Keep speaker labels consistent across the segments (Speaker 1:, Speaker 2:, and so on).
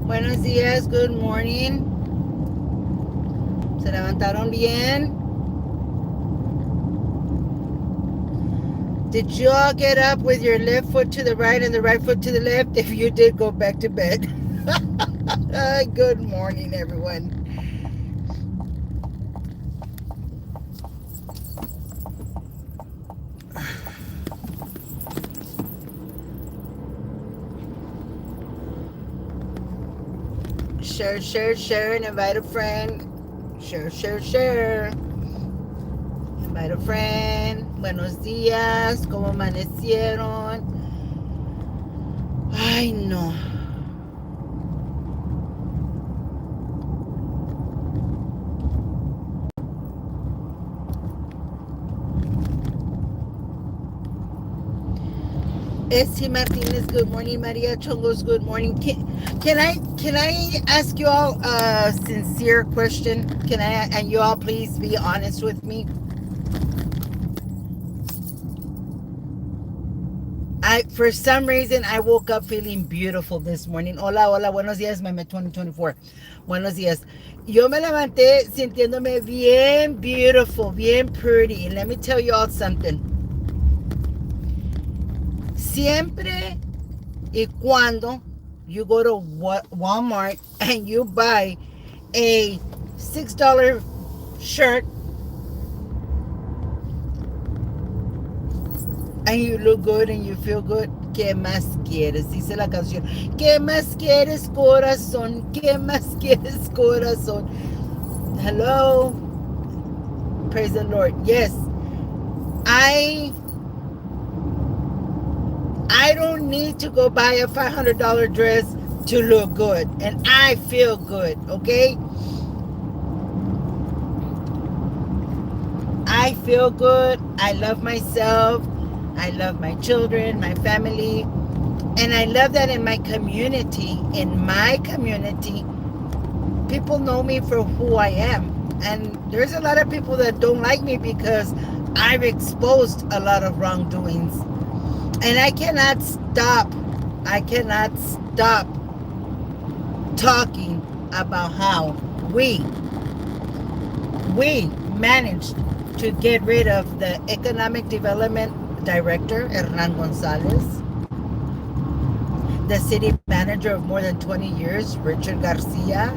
Speaker 1: Buenos días, good morning. ¿Se levantaron bien? Did you all get up with your left foot to the right and the right foot to the left? If you did, go back to bed. Good morning, everyone. Share, share, share, and invite a friend. Share, share, share. Invite a friend. Buenos días. ¿Cómo amanecieron? Ay, no. Esty Martinez, good morning. Maria Chongos, good morning. Can I ask you all a sincere question? Can I, and you all please be honest with me? For some reason I woke up feeling beautiful this morning. Hola, hola, buenos días, Meme 2024. Buenos días. Yo me levanté sintiéndome bien beautiful, bien pretty. And let me tell you all something. Siempre y cuando you go to Walmart and you buy a $6 shirt and you look good and you feel good, ¿qué más quieres? Dice la canción. ¿Qué más quieres, corazón? ¿Qué más quieres, corazón? Hello. Praise the Lord. Yes. I don't need to go buy a $500 dress to look good. And I feel good, okay? I feel good. I love myself. I love my children, my family. And I love that in my community. In my community, people know me for who I am. And there's a lot of people that don't like me because I've exposed a lot of wrongdoings. And I cannot stop talking about how we managed to get rid of the economic development director, Hernan Gonzalez, the city manager of more than 20 years, Richard Garcia,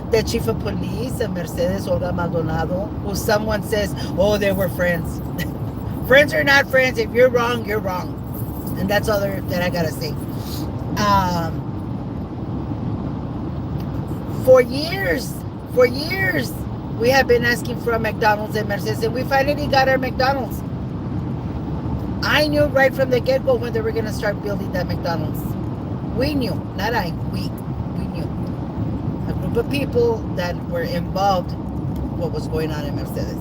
Speaker 1: the chief of police, Mercedes Olga Maldonado, who someone says, oh, they were friends. Friends are not friends. If you're wrong, you're wrong. And that's all that I gotta say. For years, we have been asking for a McDonald's in Mercedes, and we finally got our McDonald's. I knew right from the get-go when they were going to start building that McDonald's. We knew, not I, we knew. A group of people that were involved what was going on in Mercedes.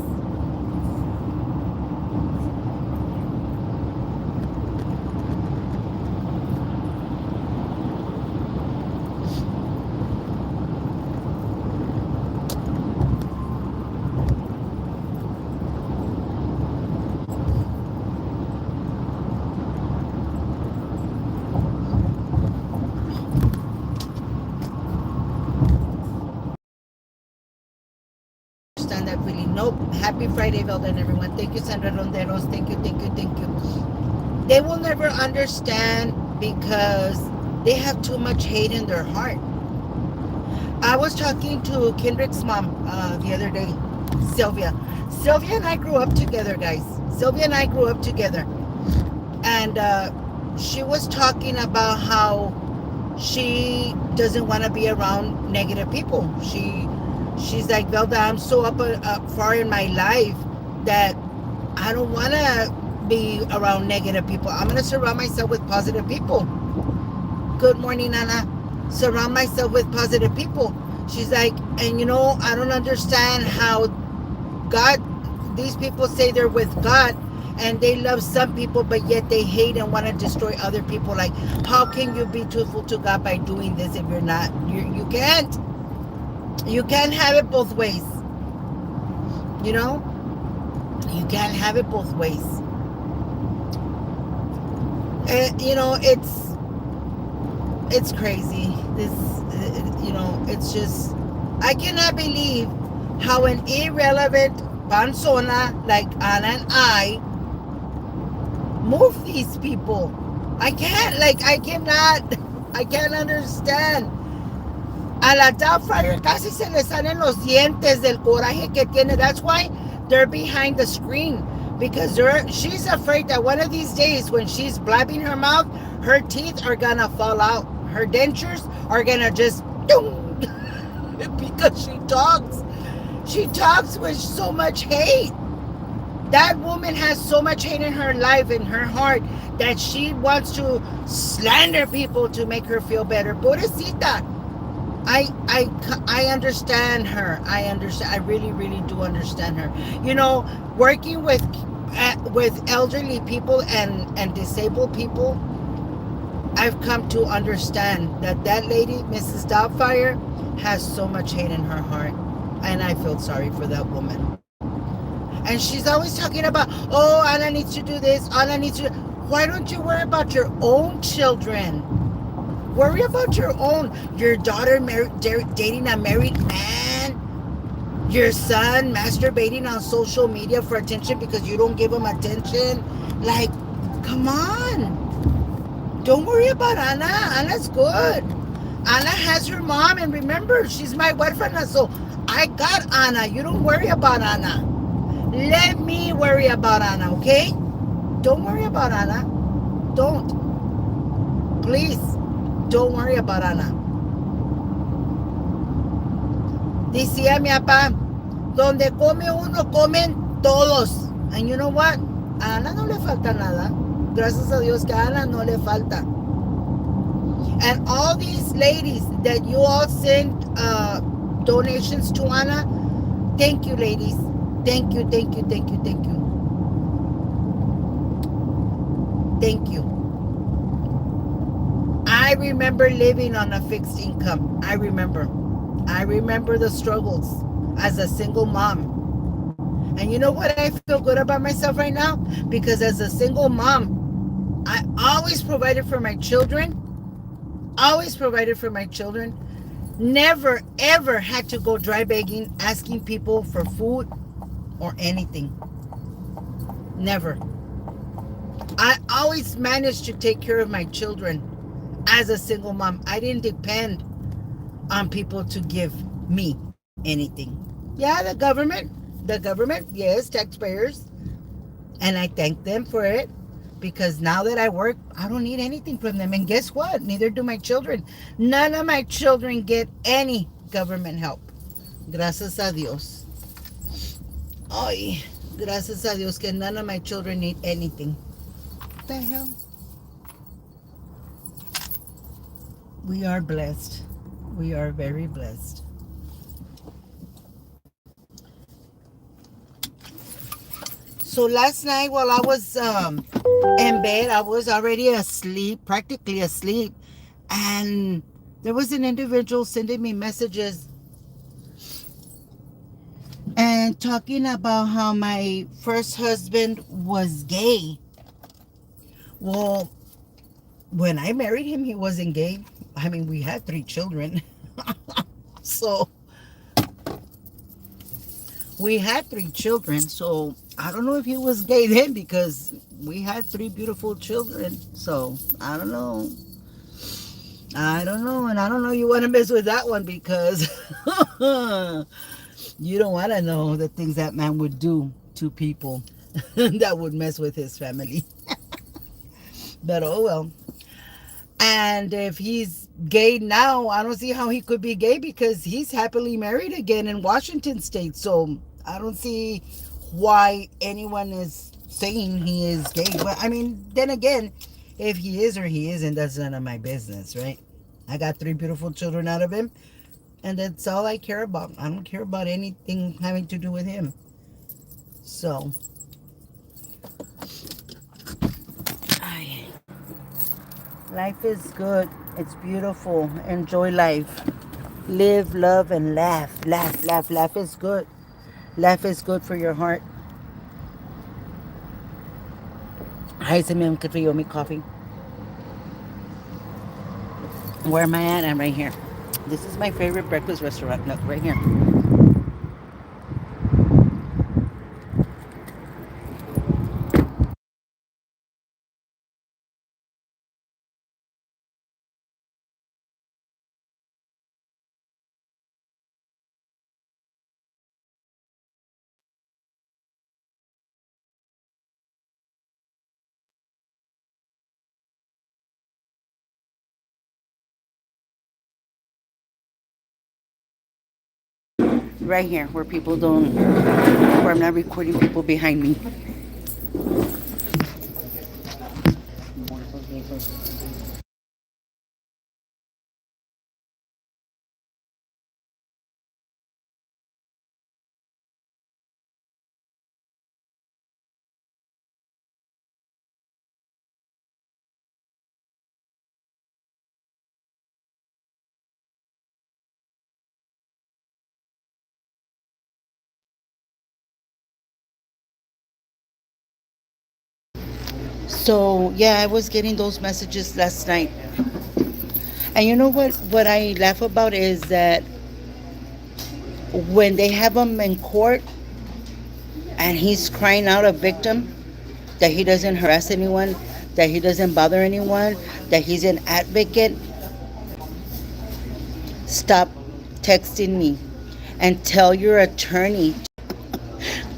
Speaker 1: That really. Nope. Happy Friday, Velda and everyone. Thank you, Sandra Ronderos. Thank you. They will never understand because they have too much hate in their heart. I was talking to Kendrick's mom the other day, Sylvia. Sylvia and I grew up together, guys. And she was talking about how she doesn't want to be around negative people. She's like, Velda, I'm so up far in my life that I don't want to be around negative people. I'm going to surround myself with positive people. Good morning, Nana. Surround myself with positive people. She's like, and I don't understand how these people say they're with God and they love some people, but yet they hate and want to destroy other people. Like, how can you be truthful to God by doing this if you're not? You can't. You can't have it both ways. You can't have it both ways. it's crazy. This, it's just, I cannot believe how an irrelevant panzona like Anna and I move these people. I cannot, I can't understand. A la Doubtfire casi se le salen los dientes del coraje que tiene. That's why they're behind the screen. Because she's afraid that one of these days when she's blabbing her mouth, her teeth are gonna fall out. Her dentures are gonna just because she talks. She talks with so much hate. That woman has so much hate in her life, in her heart, that she wants to slander people to make her feel better. Pobrecita. I understand her. I understand. I really, really do understand her. Working with elderly people and disabled people, I've come to understand that lady, Mrs. Doubtfire, has so much hate in her heart, and I feel sorry for that woman. And she's always talking about, oh, Anna needs to do this. Anna needs to. Why don't you worry about your own children? Worry about your daughter dating a married man, your son masturbating on social media for attention because you don't give him attention. Like, come on. Don't worry about Anna. Anna's good. Anna has her mom, and remember, she's my huérfana, so I got Anna. You don't worry about Anna. Let me worry about Anna, okay? Don't worry about Anna. Don't. Please. Don't worry about Ana. Decía mi papá, donde come uno, comen todos. And you know what? A Ana no le falta nada. Gracias a Dios que a Ana no le falta. And all these ladies that you all send donations to Ana, thank you, ladies. Thank you, thank you, thank you, thank you. Thank you. I remember living on a fixed income. I remember the struggles as a single mom. And you know what? I feel good about myself right now? Because as a single mom, I always provided for my children. Always provided for my children. Never, ever had to go dry begging, asking people for food or anything. Never. I always managed to take care of my children. As a single mom, I didn't depend on people to give me anything. Yeah, the government, yes, taxpayers. And I thank them for it because now that I work, I don't need anything from them. And guess what? Neither do my children. None of my children get any government help. Gracias a Dios. Ay, gracias a Dios que none of my children need anything. What the hell? We are blessed. We are very blessed. So last night while I was in bed, I was already asleep, practically asleep. And there was an individual sending me messages and talking about how my first husband was gay. Well, when I married him, he wasn't gay. I mean, we had 3 children. So we had 3 children. So I don't know if he was gay then because we had 3 beautiful children. So I don't know. I don't know. And I don't know you want to mess with that one because you don't want to know the things that man would do to people that would mess with his family. But oh well. And if he's gay now, I don't see how he could be gay because he's happily married again in Washington State. So I don't see why anyone is saying he is gay. But I mean, then again, if he is or he isn't, that's none of my business, right? I got 3 beautiful children out of him, and that's all I care about. I don't care about anything having to do with him. So, life is good. It's beautiful. Enjoy life. Live, love, and laugh. Laugh, laugh. Laugh is good. Laugh is good for your heart. Ay, se me enfrió mi coffee. Where am I at? I'm right here. This is my favorite breakfast restaurant. Look, right here. Right here, where people don't, where I'm not recording people behind me. So yeah, I was getting those messages last night, and you know what? What I laugh about is that when they have him in court and he's crying out a victim, that he doesn't harass anyone, that he doesn't bother anyone, that he's an advocate. Stop texting me and tell your attorney.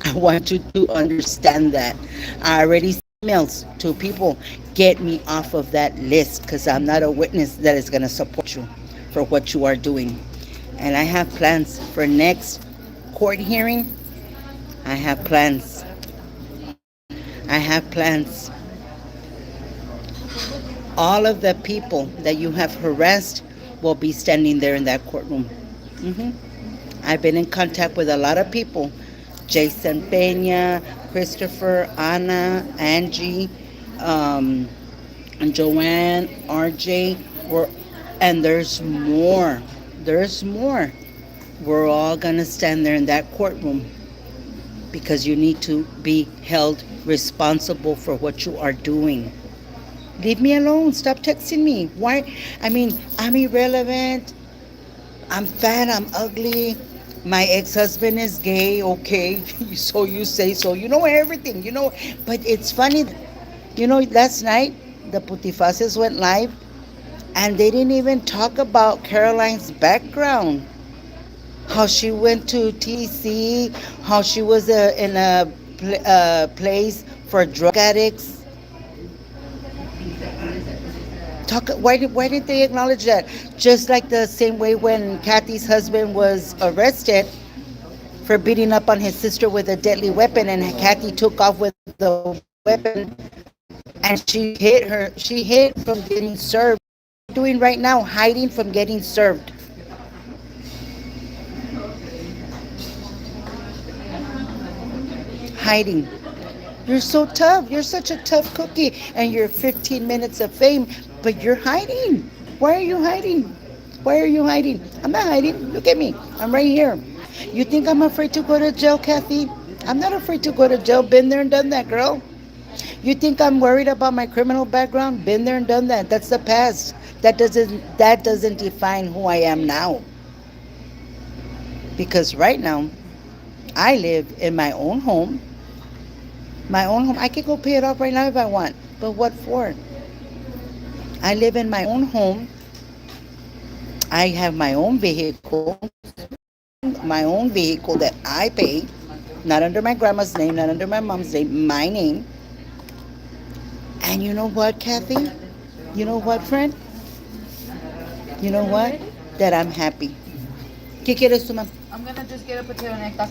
Speaker 1: I want you to understand that. I already sent emails to people. Get me off of that list because I'm not a witness that is going to support you for what you are doing. And I have plans for next court hearing. I have plans. I have plans. All of the people that you have harassed will be standing there in that courtroom. hmm I've been in contact with a lot of people. Jason Peña, Christopher, Anna, Angie, um, Joanne, RJ, and there's more. There's more. We're all going to stand there in that courtroom because you need to be held responsible for what you are doing. Leave me alone. Stop texting me. Why? I mean, I'm irrelevant. I'm fat. I'm ugly. My ex-husband is gay. Okay, so you say so. You know everything. You know, but it's funny. You know, last night the Putifaces went live, and they didn't even talk about Caroline's background. How she went to TC. How she was in a place for drug addicts. Talk. Why did they acknowledge that? Just like the same way when Kathy's husband was arrested for beating up on his sister with a deadly weapon, and Kathy took off with the weapon, and she hid her. She hid from getting served. Doing right now, hiding from getting served. Hiding. You're so tough. You're such a tough cookie, and you're 15 minutes of fame, but you're hiding. Why are you hiding? Why are you hiding? I'm not hiding. Look at me. I'm right here. You think I'm afraid to go to jail, Kathy? I'm not afraid to go to jail. Been there and done that, girl. You think I'm worried about my criminal background? Been there and done that. That's the past. That doesn't define who I am now. Because right now, I live in my own home. My own home. I can go pay it off right now if I want. But what for? I live in my own home. I have my own vehicle, my own vehicle that I pay, not under my grandma's name, not under my mom's name, my name. And you know what, Kathy? You know what, friend? You know what? That I'm happy. ¿Qué quieres tú, mam? I'm gonna just get a potato and egg.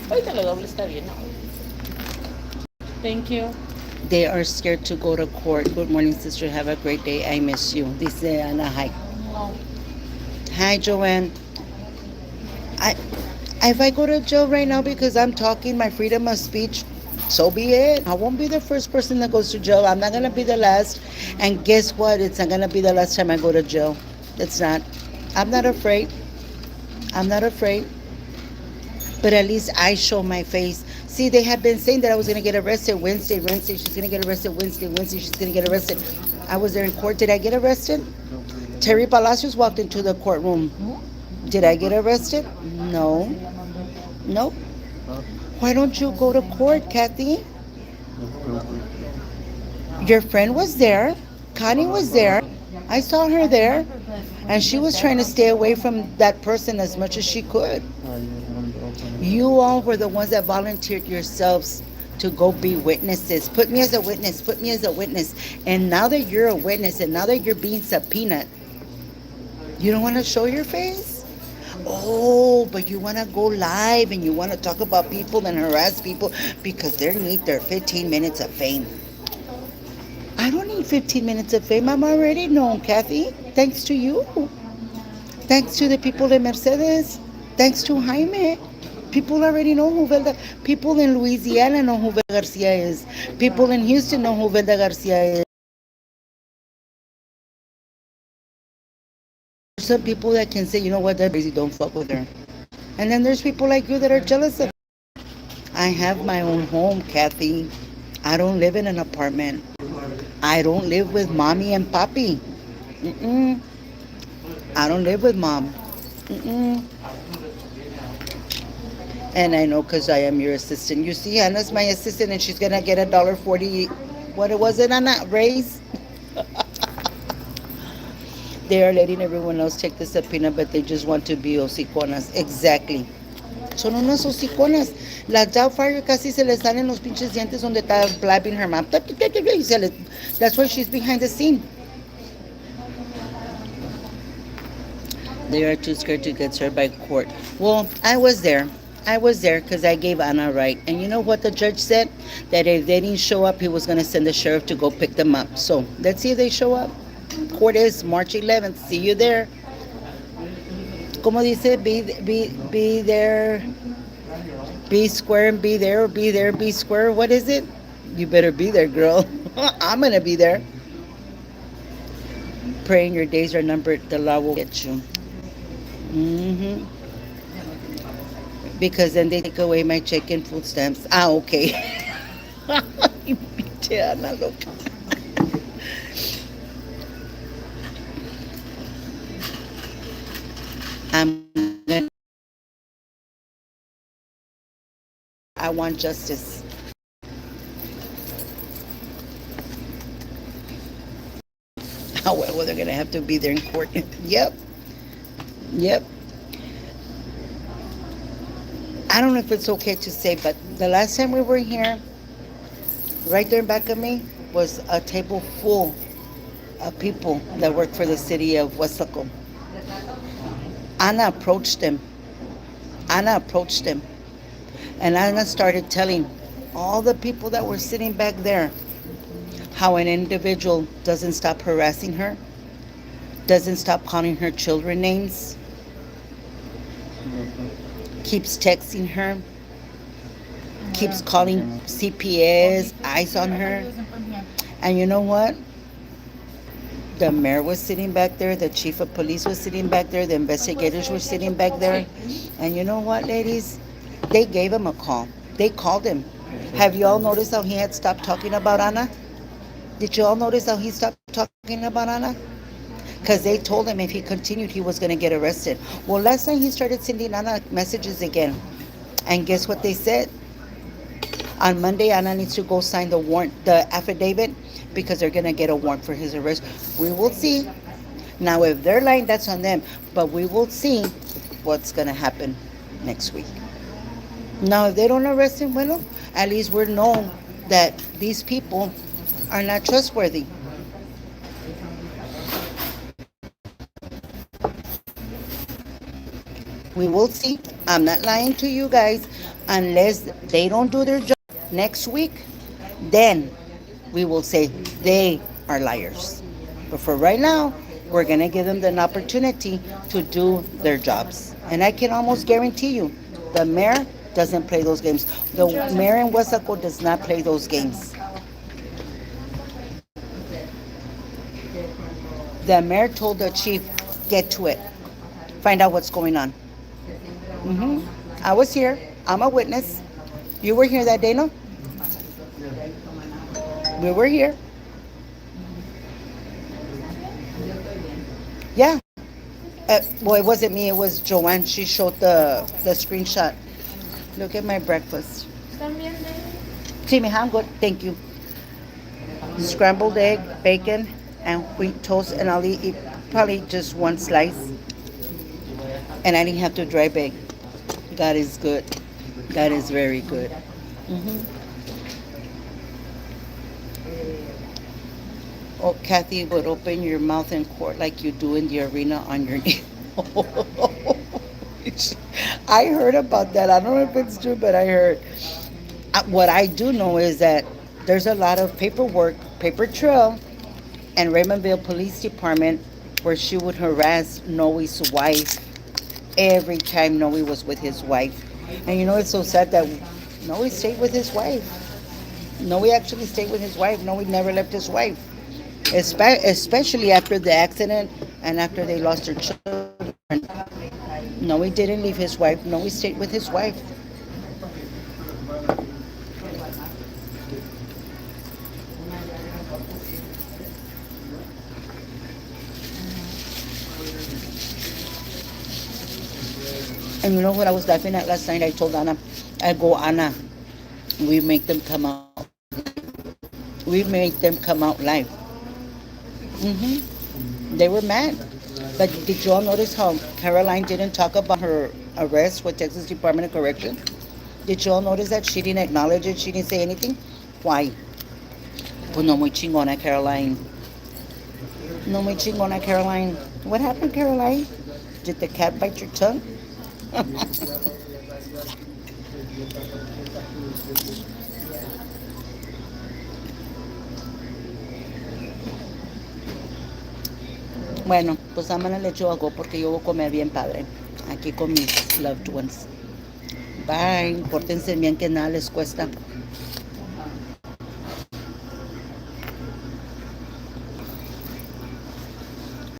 Speaker 1: Ahorita lo doble está bien, ¿no?
Speaker 2: Thank you.
Speaker 1: They are scared to go to court. Good morning, sister. Have a great day. I miss you. Dice Ana, hi. Hi, Joanne. I, if I go to jail right now because I'm talking my freedom of speech, so be it. I won't be the first person that goes to jail. I'm not going to be the last. And guess what? It's not going to be the last time I go to jail. It's not. I'm not afraid. I'm not afraid. But at least I show my face. See, they have been saying that I was going to get arrested Wednesday, she's going to get arrested Wednesday, she's going to get arrested. I was there in court. Did I get arrested? Terry Palacios walked into the courtroom. Did I get arrested? No. Nope. Why don't you go to court, Kathy? Your friend was there. Connie was there. I saw her there. And she was trying to stay away from that person as much as she could. You all were the ones that volunteered yourselves to go be witnesses. Put me as a witness. Put me as a witness. And now that you're a witness and now that you're being subpoenaed, you don't want to show your face? Oh, but you want to go live and you want to talk about people and harass people because they need their 15 minutes of fame. I don't need 15 minutes of fame. I'm already known, Kathy. Thanks to you. Thanks to the people in Mercedes. Thanks to Jaime. People already know who Velda. People in Louisiana know who Velda Garcia is. People in Houston know who Velda Garcia is. There's some people that can say, you know what, that crazy, don't fuck with her. And then there's people like you that are jealous of. I have my own home, Kathy. I don't live in an apartment. I don't live with mommy and papi. Mm-mm. I don't live with mom. Mm-mm. And I know because I am your assistant. You see, Anna's my assistant and she's going to get $1.40. What was it, Anna? Raise? They are letting everyone else take the subpoena, but they just want to be hociconas. Exactly. Son unas hociconas. Las Doubtfire casi se les salen los pinches dientes donde está blabbing her mouth. That's why she's behind the scene. They are too scared to get served by court. Well, I was there. I was there because I gave Anna a right. And you know what the judge said? That if they didn't show up, he was going to send the sheriff to go pick them up. So let's see if they show up. Court is March 11th. See you there. Como dice, be there, be square and be there, or be there, be square. What is it? You better be there, girl. I'm going to be there. Praying your days are numbered. The law will get you. Mm-hmm. Because then they take away my check and food stamps. Ah, okay. Ana loca. I'm gonna, I want justice. However, they're gonna have to be there in court. Yep. Yep. I don't know if it's okay to say, but the last time we were here, right there in back of me was a table full of people that work for the city of Westlaco. Anna approached them. Anna approached them. And Anna started telling all the people that were sitting back there how an individual doesn't stop harassing her, doesn't stop calling her children names, keeps texting her, keeps calling CPS, eyes on her. And you know what? The mayor was sitting back there, the chief of police was sitting back there, the investigators were sitting back there. And you know what, ladies? They gave him a call. They called him. Have you all noticed how he had stopped talking about Anna? Did you all notice how he stopped talking about Anna? Because they told him if he continued, he was going to get arrested. Well, last night he started sending Anna messages again. And guess what they said? On Monday, Anna needs to go sign the warrant, the affidavit, because they're going to get a warrant for his arrest. We will see. Now, if they're lying, that's on them. But we will see what's going to happen next week. Now, if they don't arrest him, well, at least we're known that these people are not trustworthy. We will see. I'm not lying to you guys. Unless they don't do their job next week,
Speaker 2: Then we will say they are liars. But for right now, we're going to give them an opportunity to do their jobs. And I can almost guarantee you, the mayor doesn't play those games. The mayor in Huesaco does not play those games. The mayor told the chief, get to it, find out what's going on. hmm I was here. I'm a witness. You were here that day, no? We were here. Yeah. Well, it wasn't me. It was Joanne. She showed the screenshot. Look at my breakfast. See me, I'm good. Thank you. Scrambled egg, bacon, and wheat toast, and I'll eat probably just one slice. And I didn't have to dry bake. God is good. God is very good. hmm Oh, Kathy would open your mouth in court like you do in the arena on your knee. I heard about that. I don't know if it's true, but I heard. What I do know is that there's a lot of paperwork, paper trail, and Raymondville Police Department where she would harass Noe's wife every time Noe was with his wife. And you know, it's so sad that Noe stayed with his wife. Noe actually stayed with his wife. Noe never left his wife, especially after the accident and after they lost their children. Noe didn't leave his wife. Noe stayed with his wife. And you know what I was laughing at last night? I told Anna, I go, Anna, we make them come out live. We make them come out live. They were mad. But did you all notice how Caroline didn't talk about her arrest with Texas Department of Correction? Did you all notice that she didn't acknowledge it? She didn't say anything? Why? Pues no muy chingona, Caroline. No muy chingona, Caroline. What happened, Caroline? Did the cat bite your tongue? Bueno, pues mañana le echo algo porque yo voy a comer bien padre. Aquí con mis loved ones. Bye. Pórtense bien que nada les cuesta.